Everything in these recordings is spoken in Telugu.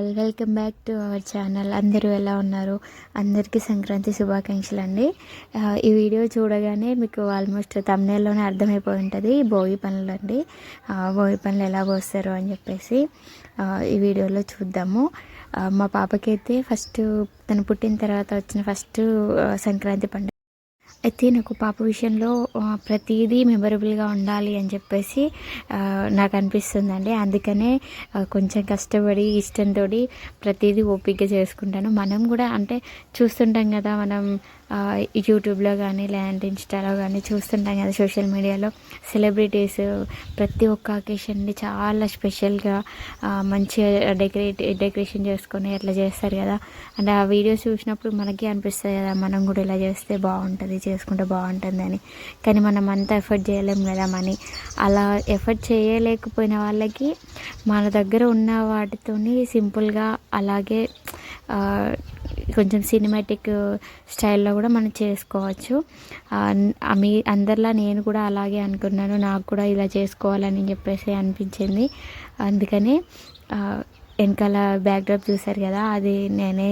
All, welcome back to our channel. అందరూ ఎలా ఉన్నారు? అందరికీ సంక్రాంతి శుభాకాంక్షలు అండి. ఈ వీడియో చూడగానే మీకు ఆల్మోస్ట్ థంబ్నెయిల్లోనే అర్థమైపోయి ఉంటుంది భోగి పనులు అండి. భోగి పనులు ఎలా పోస్తారు అని చెప్పేసి ఈ వీడియోలో చూద్దాము. మా పాపకైతే ఫస్ట్ తను పుట్టిన తర్వాత వచ్చిన ఫస్ట్ సంక్రాంతి పండుగ. అయితే నాకు పాప విషయంలో ప్రతిదీ మెమరబుల్గా ఉండాలి అని చెప్పేసి నాకు అనిపిస్తుందండి. అందుకనే కొంచెం కష్టపడి ఇష్టంతో ప్రతిదీ ఓపికగా చేసుకుంటాను. మనం కూడా అంటే చూస్తుంటాం కదా, మనం యూట్యూబ్లో కానీ లేదంటే ఇన్స్టాలో కానీ చూస్తుంటాం కదా, సోషల్ మీడియాలో సెలబ్రిటీస్ ప్రతి ఒక్క అకేషన్ని చాలా స్పెషల్గా మంచిగా డెకరేషన్ చేసుకొని అట్లా చేస్తారు కదా. అంటే ఆ వీడియోస్ చూసినప్పుడు మనకి అనిపిస్తుంది కదా, మనం కూడా ఇలా చేస్తే బాగుంటుంది, చేసుకుంటే బాగుంటుందని. కానీ మనం అంత ఎఫర్ట్ చేయలేం కదా మనీ. అలా ఎఫర్ట్ చేయలేకపోయిన వాళ్ళకి మన దగ్గర ఉన్న వాటితోని సింపుల్గా అలాగే కొంచెం సినిమాటిక్ స్టైల్లో కూడా మనం చేసుకోవచ్చు. మీ అందరిలా నేను కూడా అలాగే అనుకున్నాను, నాకు కూడా ఇలా చేసుకోవాలని చెప్పేసి అనిపించింది. అందుకని వెనకాల బ్యాక్డ్రాప్ చూసారు కదా, అది నేనే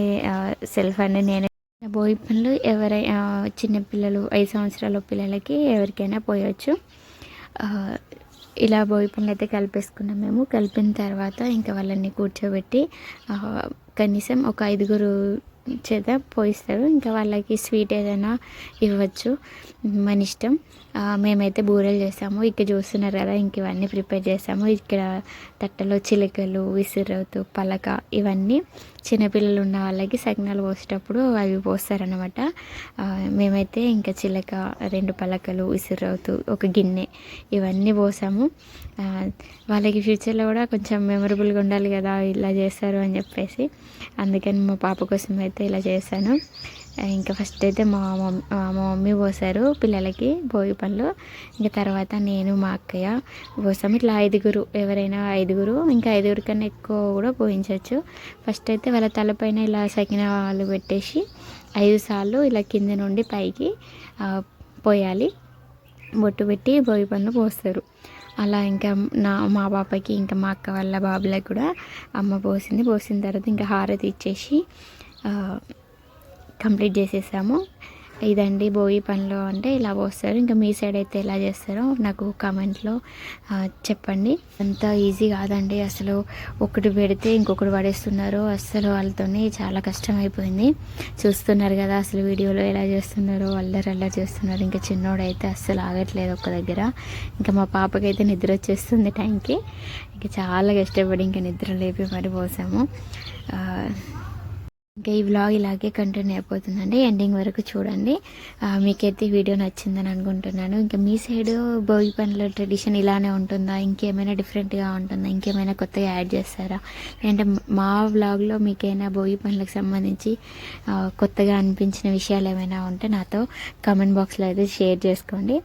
సెల్ఫ్ అండి. నేనే భోగి పనులు ఎవరైనా చిన్నపిల్లలు 5 సంవత్సరాల పిల్లలకి ఎవరికైనా పోయవచ్చు. ఇలా భోగి పనులు అయితే కలిపేసుకున్నాం మేము. కలిపిన తర్వాత ఇంకా వాళ్ళని కూర్చోబెట్టి కనీసం ఒక 5 చేత పోయిస్తారు. ఇంకా వాళ్ళకి స్వీట్ ఏదైనా ఇవ్వచ్చు, మన ఇష్టం. మేమైతే బూరెలు చేసాము. ఇక్కడ చూస్తున్నారు కదా, ఇంక ఇవన్నీ ప్రిపేర్ చేసాము. ఇక్కడ తట్టలో చిలకలు, విసిరవుతూ, పలక ఇవన్నీ చిన్నపిల్లలు ఉన్న వాళ్ళకి సకినాలు పోసేటప్పుడు అవి పోస్తారనమాట. మేమైతే ఇంకా చిలక, 2 పలకలు, విసిరవుతూ, ఒక గిన్నె ఇవన్నీ పోసాము. వాళ్ళకి ఫ్యూచర్లో కూడా కొంచెం మెమరబుల్గా ఉండాలి కదా ఇలా చేస్తారు అని చెప్పేసి, అందుకని మా పాప కోసం అయితే ఇలా చేశాను. ఇంకా ఫస్ట్ అయితే మా మమ్మీ పోసారు పిల్లలకి భోగి పళ్ళు. ఇంకా తర్వాత నేను, మా అక్కయ్య పోసాము. ఇట్లా 5 ఎవరైనా 5, ఇంకా 5 కన్నా ఎక్కువ కూడా పోయించవచ్చు. ఫస్ట్ అయితే వాళ్ళ తలపైన ఇలా సకినాలు పెట్టేసి 5 సార్లు ఇలా కింద నుండి పైకి పోయాలి. బొట్టు పెట్టి భోగి పళ్ళు పోస్తారు. అలా ఇంకా మా పాపకి ఇంకా మా అక్క వాళ్ళ బాబులకు కూడా అమ్మ పోసింది. పోసిన తర్వాత ఇంకా హారతి ఇచ్చేసి కంప్లీట్ చేసేసాము. ఇదండి భోగి పనులు అంటే ఇలా పోస్తారు. ఇంకా మీ సైడ్ అయితే ఎలా చేస్తారో నాకు కామెంట్లో చెప్పండి. అంత ఈజీ కాదండి అసలు. ఒకటి పెడితే ఇంకొకటి పడేస్తున్నారు. అసలు వాళ్ళతోనే చాలా కష్టం అయిపోయింది. చూస్తున్నారు కదా అసలు వీడియోలో ఎలా చేస్తున్నారో, అల్లరి చేస్తున్నారు. ఇంకా చిన్నోడైతే అస్సలు ఆగట్లేదు ఒక్క దగ్గర. ఇంకా మా పాపకైతే నిద్ర వచ్చేస్తుంది టైంకి. ఇంకా చాలా కష్టపడి ఇంకా నిద్ర లేపి మరి పోసాము. ఇంకా ఈ వ్లాగ్ ఇలాగే కంటిన్యూ అయిపోతుందండి. ఎండింగ్ వరకు చూడండి. మీకైతే వీడియో నచ్చిందని అనుకుంటున్నాను. ఇంకా మీ సైడ్ భోగి పనుల ట్రెడిషన్ ఇలానే ఉంటుందా, ఇంకేమైనా డిఫరెంట్గా ఉంటుందా, ఇంకేమైనా కొత్తగా యాడ్ చేస్తారా? అంటే మా వ్లాగ్లో మీకైనా భోగి పనులకు సంబంధించి కొత్తగా అనిపించిన విషయాలు ఏమైనా ఉంటే నాతో కామెంట్ బాక్స్లో అయితే షేర్ చేసుకోండి.